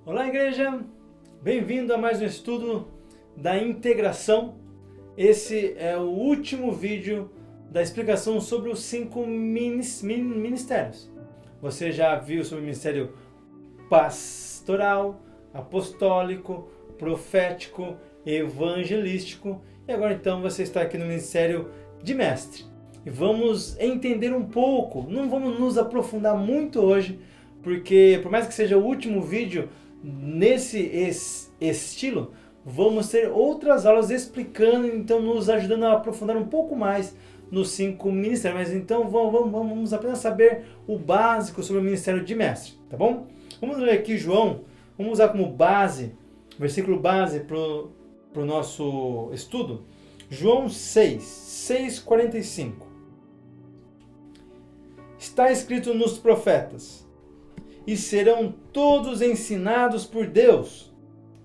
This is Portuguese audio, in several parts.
Olá, igreja! Bem-vindo a mais um estudo da integração. Esse é o último vídeo da explicação sobre os 5 ministérios. Você já viu sobre o ministério pastoral, apostólico, profético, evangelístico e agora então você está aqui no ministério de mestre. E vamos entender um pouco, não vamos nos aprofundar muito hoje, porque por mais que seja o último vídeo nesse estilo, vamos ter outras aulas explicando, então nos ajudando a aprofundar um pouco mais nos 5 ministérios. Mas então vamos apenas saber o básico sobre o ministério de mestre, tá bom? Vamos ler aqui João, vamos usar como base, versículo base para o nosso estudo. João 6:45. Está escrito nos profetas: e serão todos ensinados por Deus.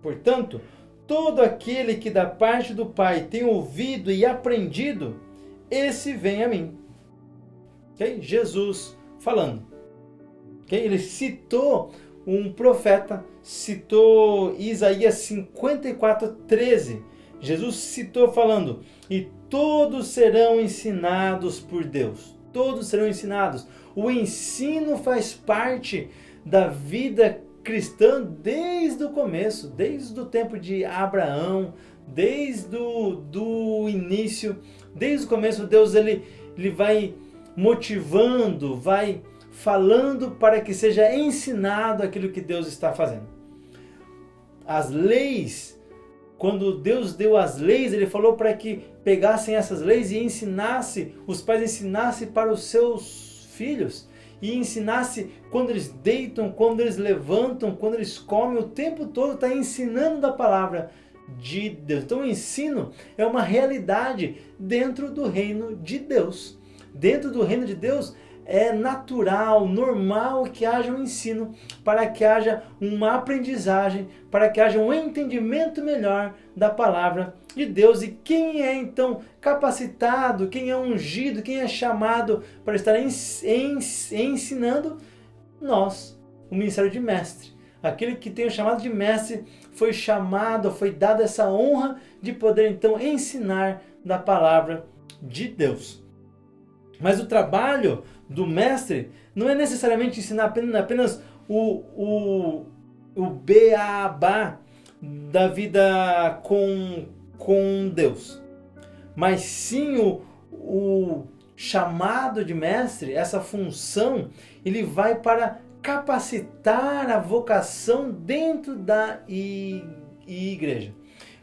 Portanto, todo aquele que da parte do Pai tem ouvido e aprendido, esse vem a mim. Okay? Jesus falando. Okay? Ele citou um profeta, citou Isaías 54:13. Jesus citou falando: e todos serão ensinados por Deus. Todos serão ensinados. O ensino faz parte da vida cristã desde o começo, desde o tempo de Abraão, desde o início, desde o começo. Deus ele vai motivando, vai falando para que seja ensinado aquilo que Deus está fazendo. As leis, quando Deus deu as leis, ele falou para que pegassem essas leis e os pais ensinassem para os seus filhos. E ensinasse quando eles deitam, quando eles levantam, quando eles comem, o tempo todo está ensinando da palavra de Deus. Então o ensino é uma realidade dentro do reino de Deus. Dentro do reino de Deus é natural, normal que haja um ensino, para que haja uma aprendizagem, para que haja um entendimento melhor da palavra de Deus. E quem é então capacitado, quem é ungido, quem é chamado para estar ensinando? Nós, o ministério de mestre. Aquele que tem o chamado de mestre foi chamado, foi dado essa honra de poder então ensinar da palavra de Deus. Mas o trabalho do mestre não é necessariamente ensinar apenas o beabá da vida com Deus, mas sim o chamado de mestre, essa função, ele vai para capacitar a vocação dentro da igreja.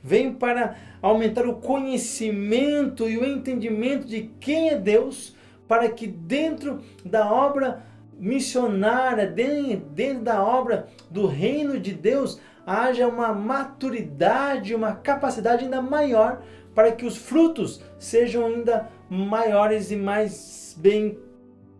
Vem para aumentar o conhecimento e o entendimento de quem é Deus, para que dentro da obra missionária, dentro da obra do reino de Deus, haja uma maturidade, uma capacidade ainda maior, para que os frutos sejam ainda maiores e mais bem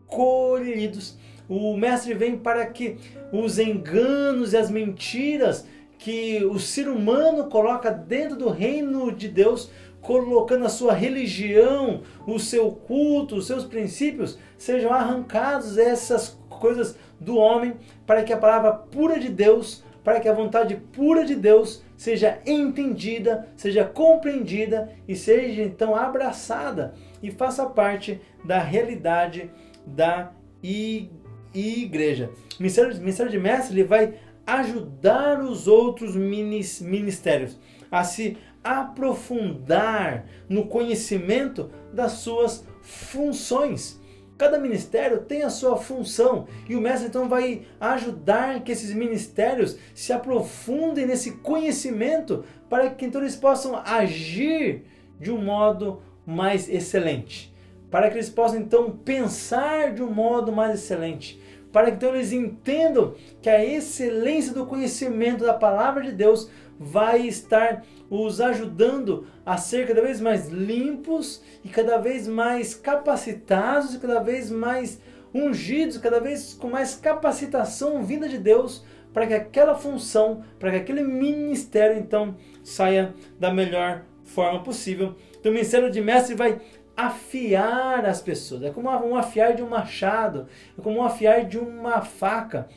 colhidos. O mestre vem para que os enganos e as mentiras que o ser humano coloca dentro do reino de Deus, colocando a sua religião, o seu culto, os seus princípios, sejam arrancados essas coisas do homem, para que a palavra pura de Deus, para que a vontade pura de Deus seja entendida, seja compreendida e seja então abraçada e faça parte da realidade da igreja. O ministério de mestre, ele vai ajudar os outros ministérios a se aprofundar no conhecimento das suas funções. Cada ministério tem a sua função e o mestre então vai ajudar que esses ministérios se aprofundem nesse conhecimento, para que então eles possam agir de um modo mais excelente, para que eles possam então pensar de um modo mais excelente, para que então eles entendam que a excelência do conhecimento da palavra de Deus vai estar os ajudando a ser cada vez mais limpos e cada vez mais capacitados e cada vez mais ungidos, cada vez com mais capacitação vinda de Deus, para que aquela função, para que aquele ministério então saia da melhor forma possível. Então o ministério de mestre vai afiar as pessoas, é como um afiar de um machado, é como um afiar de uma faca.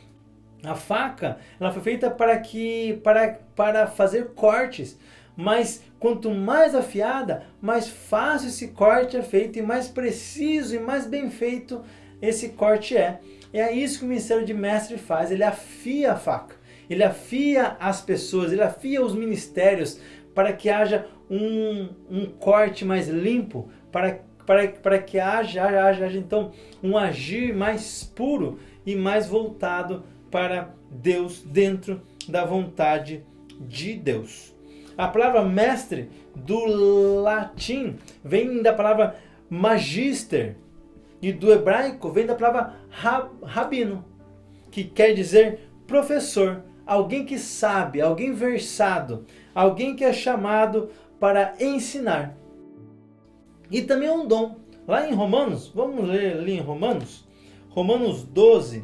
A faca, ela foi feita para fazer cortes, mas quanto mais afiada, mais fácil esse corte é feito e mais preciso e mais bem feito esse corte é. É isso que o ministério de mestre faz, ele afia a faca, ele afia as pessoas, ele afia os ministérios para que haja um corte mais limpo, para que haja então um agir mais puro e mais voltado para Deus, dentro da vontade de Deus. A palavra mestre do latim vem da palavra magister e do hebraico vem da palavra rabino, que quer dizer professor, alguém que sabe, alguém versado, alguém que é chamado para ensinar. E também é um dom. Lá em Romanos, vamos ler ali em Romanos 12,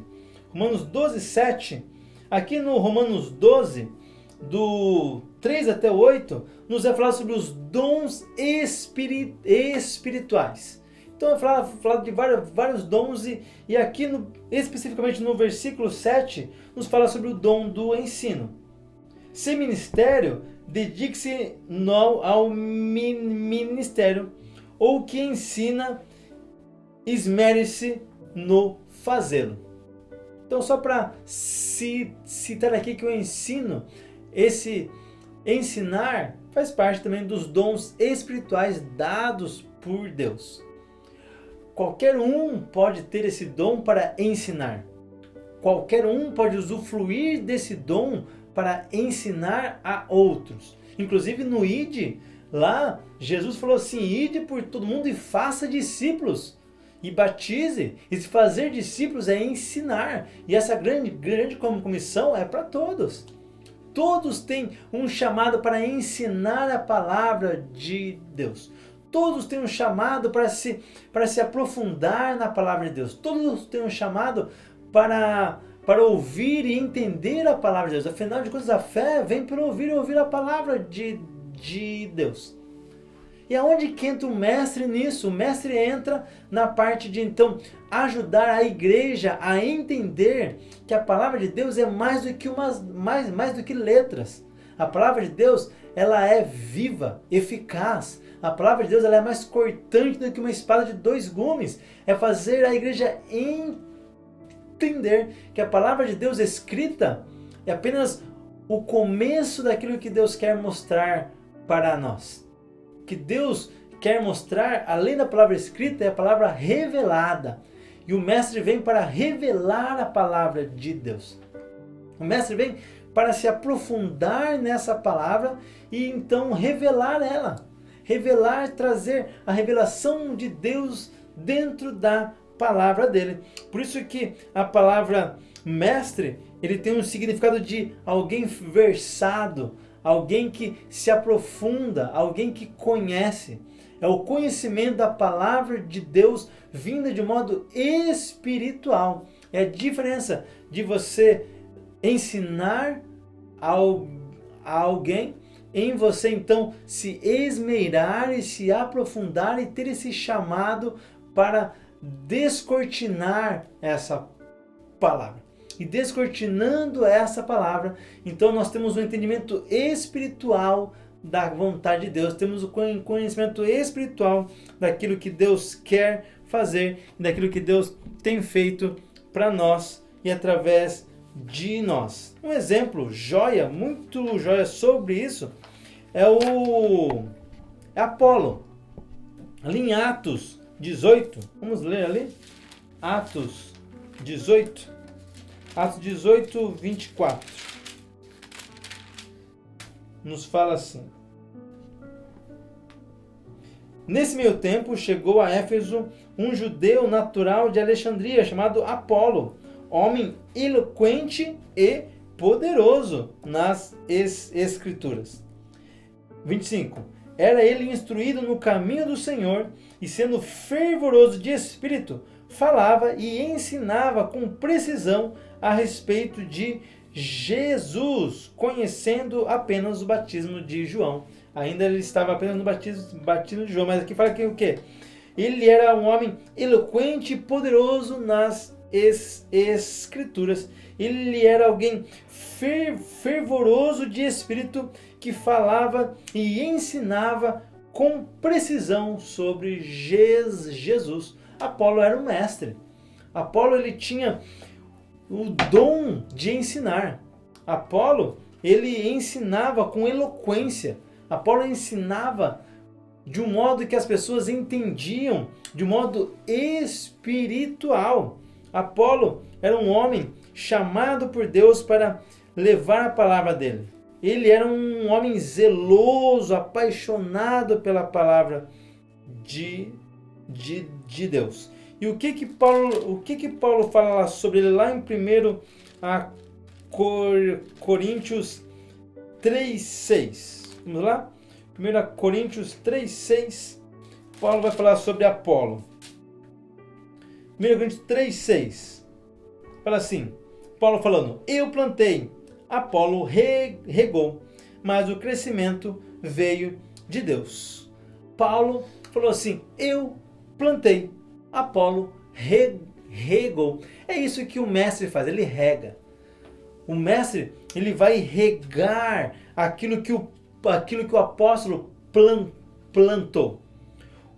7. Aqui no Romanos 12, do 3 até 8, nos vai falar sobre os dons espirituais. Então é falar de vários dons e aqui especificamente no versículo 7, nos fala sobre o dom do ensino. Sem ministério, dedique-se ao ministério, ou que ensina, esmere-se no fazê-lo. Então, só para citar aqui que o ensino, esse ensinar, faz parte também dos dons espirituais dados por Deus. Qualquer um pode ter esse dom para ensinar. Qualquer um pode usufruir desse dom para ensinar a outros. Inclusive no ID, lá Jesus falou assim: ide por todo mundo e faça discípulos. E batize. E se fazer discípulos é ensinar. E essa grande comissão é para todos. Todos têm um chamado para ensinar a palavra de Deus. Todos têm um chamado para se aprofundar na palavra de Deus. Todos têm um chamado para ouvir e entender a palavra de Deus. Afinal de contas, a fé vem para ouvir e ouvir a palavra de Deus. E aonde que entra o mestre nisso? O mestre entra na parte de, então, ajudar a igreja a entender que a palavra de Deus é mais do que letras. A palavra de Deus, ela é viva, eficaz. A palavra de Deus, ela é mais cortante do que uma espada de 2 gumes. É fazer a igreja entender que a palavra de Deus escrita é apenas o começo daquilo que Deus quer mostrar para nós. Que Deus quer mostrar, além da palavra escrita, é a palavra revelada. E o mestre vem para revelar a palavra de Deus. O mestre vem para se aprofundar nessa palavra e então revelar ela. Revelar, trazer a revelação de Deus dentro da palavra dele. Por isso que a palavra mestre, ele tem um significado de alguém versado, alguém que se aprofunda, alguém que conhece. É o conhecimento da palavra de Deus vinda de modo espiritual. É a diferença de você ensinar a alguém, em você então se esmerar e se aprofundar e ter esse chamado para descortinar essa palavra. E descortinando essa palavra, então nós temos um entendimento espiritual da vontade de Deus, temos o conhecimento espiritual daquilo que Deus quer fazer, daquilo que Deus tem feito para nós e através de nós. Um exemplo muito joia sobre isso é Apolo. Ali em Atos 18, vamos ler ali? Atos 18. Atos 18, 24. Nos fala assim: nesse meio tempo chegou a Éfeso um judeu natural de Alexandria chamado Apolo, homem eloquente e poderoso nas escrituras. 25. Era ele instruído no caminho do Senhor e, sendo fervoroso de espírito, falava e ensinava com precisão a respeito de Jesus, conhecendo apenas o batismo de João. Ainda ele estava apenas no batismo de João, mas aqui fala que o quê? Ele era um homem eloquente e poderoso nas escrituras. ele era alguém fervoroso de espírito, que falava e ensinava com precisão sobre Jesus. Apolo era um mestre. Apolo, ele tinha o dom de ensinar. Apolo, ele ensinava com eloquência. Apolo ensinava de um modo que as pessoas entendiam, de um modo espiritual. Apolo era um homem chamado por Deus para levar a palavra dele. Ele era um homem zeloso, apaixonado pela palavra de Deus. E o que Paulo fala sobre ele lá em 1 Coríntios 3:6? Vamos lá? 1 Coríntios 3:6. Paulo vai falar sobre Apolo. 1 Coríntios 3:6. Fala assim, Paulo falando: eu plantei, Apolo regou, mas o crescimento veio de Deus. Paulo falou assim: eu plantei, Apolo regou. É isso que o mestre faz, ele rega. O mestre, ele vai regar aquilo que o apóstolo plantou.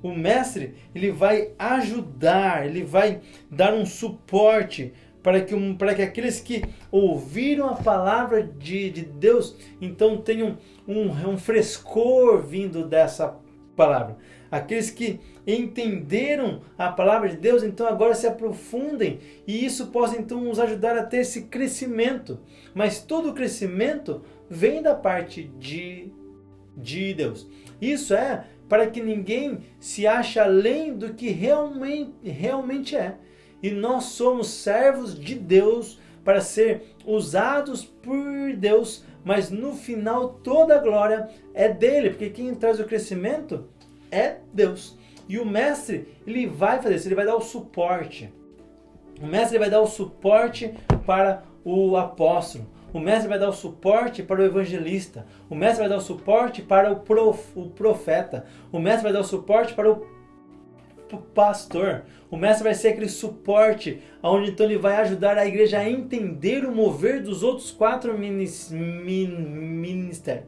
O mestre, ele vai ajudar, ele vai dar um suporte para que aqueles que ouviram a palavra de Deus, então tenham um frescor vindo dessa palavra. Aqueles que entenderam a palavra de Deus, então agora se aprofundem, e isso possa então nos ajudar a ter esse crescimento. Mas todo o crescimento vem da parte de Deus. Isso é para que ninguém se ache além do que realmente é. E nós somos servos de Deus para ser usados por Deus, mas no final toda a glória é dele, porque quem traz o crescimento é Deus. E o mestre, ele vai fazer isso, ele vai dar o suporte. O mestre vai dar o suporte para o apóstolo. O mestre vai dar o suporte para o evangelista. O mestre vai dar o suporte para o profeta. O mestre vai dar o suporte para o pastor. O mestre vai ser aquele suporte onde então ele vai ajudar a igreja a entender o mover dos outros 4 ministérios.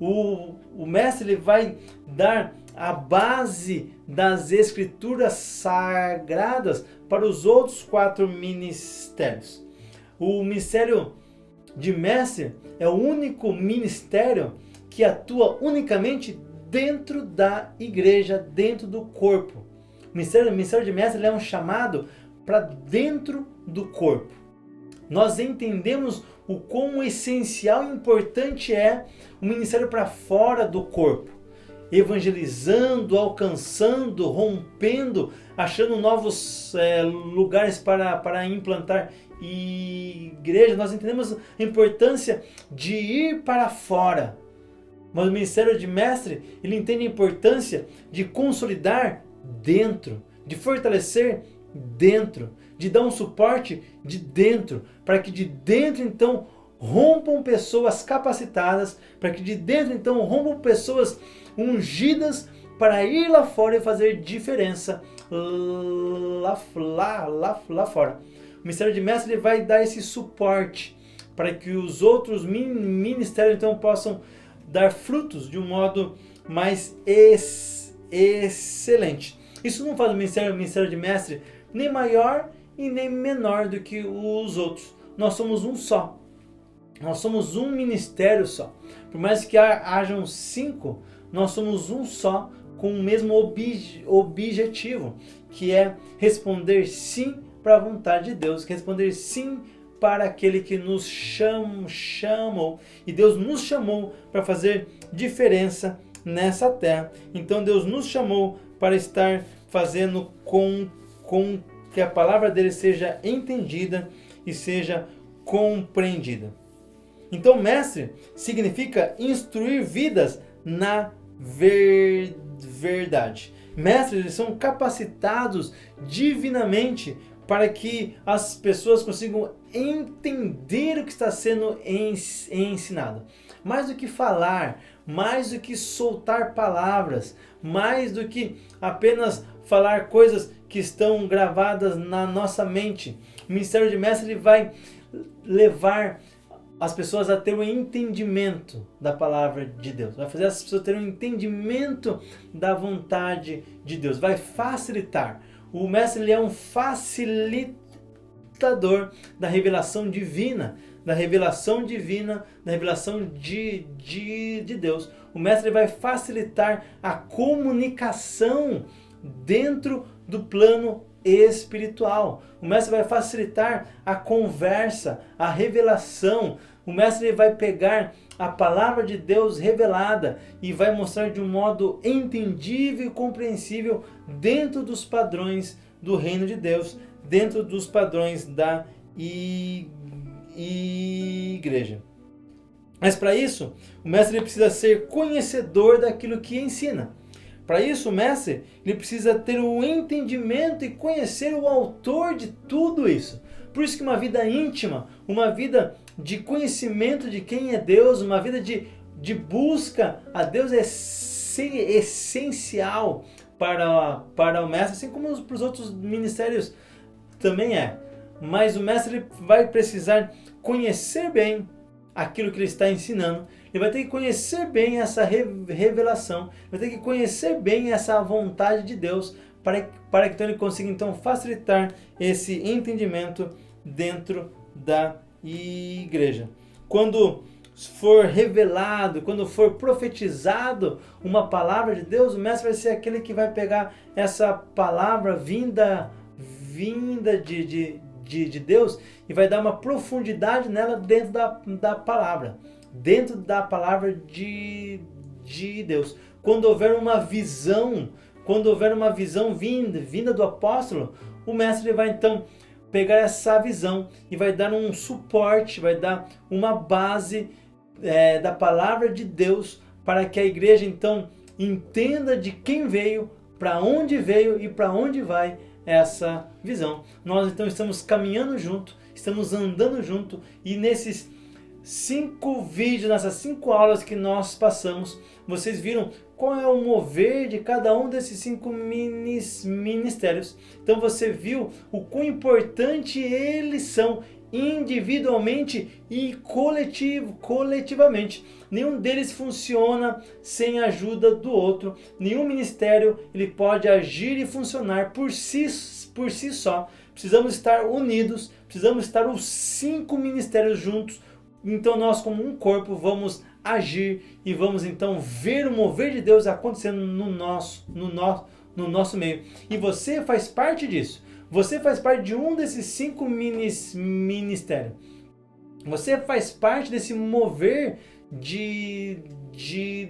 O mestre, ele vai dar a base das escrituras sagradas para os outros 4 ministérios. O ministério de mestre é o único ministério que atua unicamente dentro da igreja, dentro do corpo. O ministério de mestre, ele é um chamado para dentro do corpo. Nós entendemos o quão essencial e importante é o ministério para fora do corpo. Evangelizando, alcançando, rompendo, achando novos lugares para implantar igreja. Nós entendemos a importância de ir para fora. Mas o ministério de mestre, ele entende a importância de consolidar dentro, de fortalecer dentro, de dar um suporte de dentro, para que de dentro então rompam pessoas capacitadas, para que de dentro então rompam pessoas ungidas para ir lá fora e fazer diferença lá fora. O ministério de mestre, ele vai dar esse suporte para que os outros ministérios então possam dar frutos de um modo mais excelente. Isso não faz o ministério de mestre nem maior e nem menor do que os outros. Nós somos um só. Nós somos um ministério só. Por mais que hajam 5, nós somos um só, com o mesmo objetivo, que é responder sim para a vontade de Deus, responder sim para aquele que nos chamou. E Deus nos chamou para fazer diferença nessa terra. Então Deus nos chamou para estar fazendo com que a palavra dele seja entendida e seja compreendida. Então, mestre significa instruir vidas na verdade. Mestres, eles são capacitados divinamente para que as pessoas consigam entender o que está sendo ensinado. Mais do que falar, mais do que soltar palavras, mais do que apenas falar coisas que estão gravadas na nossa mente. O ministério de mestre, ele vai levar as pessoas a ter um entendimento da palavra de Deus. Vai fazer as pessoas terem um entendimento da vontade de Deus. Vai facilitar. O mestre, ele é um facilitador da revelação divina. Da revelação divina, da revelação de Deus. O mestre vai facilitar a comunicação dentro do plano espiritual. O mestre vai facilitar a conversa, a revelação. O mestre vai pegar a palavra de Deus revelada e vai mostrar de um modo entendível e compreensível dentro dos padrões do reino de Deus, dentro dos padrões da igreja. Mas para isso, o mestre precisa ser conhecedor daquilo que ensina. Para isso, o mestre ele precisa ter um entendimento e conhecer o autor de tudo isso. Por isso que uma vida íntima, uma vida de conhecimento de quem é Deus, uma vida de busca a Deus é essencial para o mestre, assim como para os outros ministérios também é. Mas o mestre vai precisar conhecer bem aquilo que ele está ensinando. Ele vai ter que conhecer bem essa revelação. Vai ter que conhecer bem essa vontade de Deus para que então ele consiga então facilitar esse entendimento dentro da igreja. Quando for revelado, quando for profetizado uma palavra de Deus, o mestre vai ser aquele que vai pegar essa palavra vinda de Deus e vai dar uma profundidade nela dentro da palavra. Dentro da palavra de Deus. Quando houver uma visão vinda do apóstolo, o mestre vai então pegar essa visão e vai dar um suporte, vai dar uma base da palavra de Deus para que a igreja então entenda de quem veio, para onde veio e para onde vai essa visão. Nós então estamos caminhando junto, estamos andando junto e nesses 5 vídeos, nessas 5 aulas que nós passamos, vocês viram qual é o mover de cada um desses 5 ministérios. Então você viu o quão importante eles são individualmente e coletivamente. Nenhum deles funciona sem a ajuda do outro. Nenhum ministério ele pode agir e funcionar por si só. Precisamos estar unidos, precisamos estar os 5 ministérios juntos. Então nós como um corpo vamos agir e vamos então ver o mover de Deus acontecendo no nosso meio. E você faz parte disso. Você faz parte de um desses 5 ministérios. Você faz parte desse mover de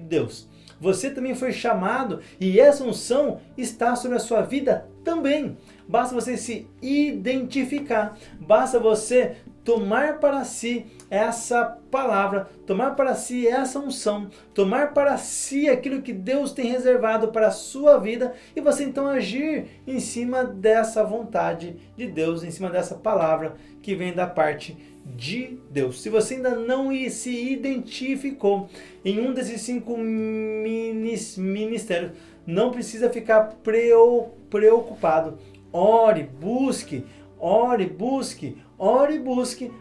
Deus. Você também foi chamado e essa unção está sobre a sua vida também. Basta você se identificar. Basta você tomar para si essa palavra, tomar para si essa unção, tomar para si aquilo que Deus tem reservado para a sua vida e você então agir em cima dessa vontade de Deus, em cima dessa palavra que vem da parte de Deus. Se você ainda não se identificou em um desses 5 ministérios, não precisa ficar preocupado. Ore, busque,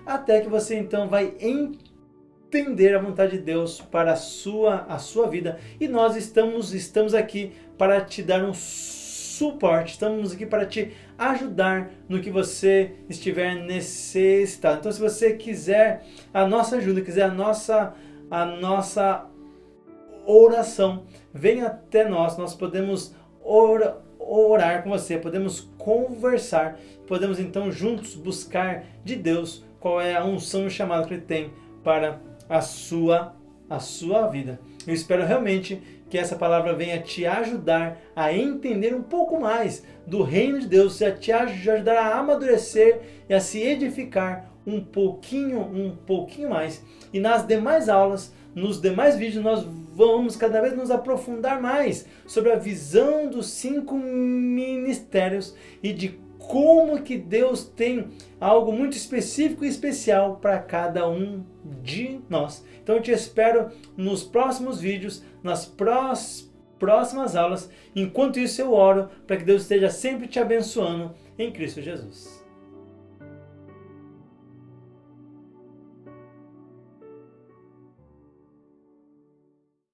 até que você então vai entender a vontade de Deus para a sua vida. E nós estamos aqui para te dar um suporte, estamos aqui para te ajudar no que você estiver necessitado. Então se você quiser a nossa ajuda, quiser a nossa oração, venha até nós podemos orar com você, podemos conversar, podemos então juntos buscar de Deus qual é a unção e o chamado que Ele tem para a sua vida. Eu espero realmente que essa palavra venha te ajudar a entender um pouco mais do reino de Deus, a te ajudar a amadurecer e a se edificar um pouquinho mais. E nas demais aulas, nos demais vídeos, nós vamos cada vez nos aprofundar mais sobre a visão dos 5 ministérios e de como que Deus tem algo muito específico e especial para cada um de nós. Então eu te espero nos próximos vídeos, nas próximas aulas. Enquanto isso eu oro para que Deus esteja sempre te abençoando em Cristo Jesus.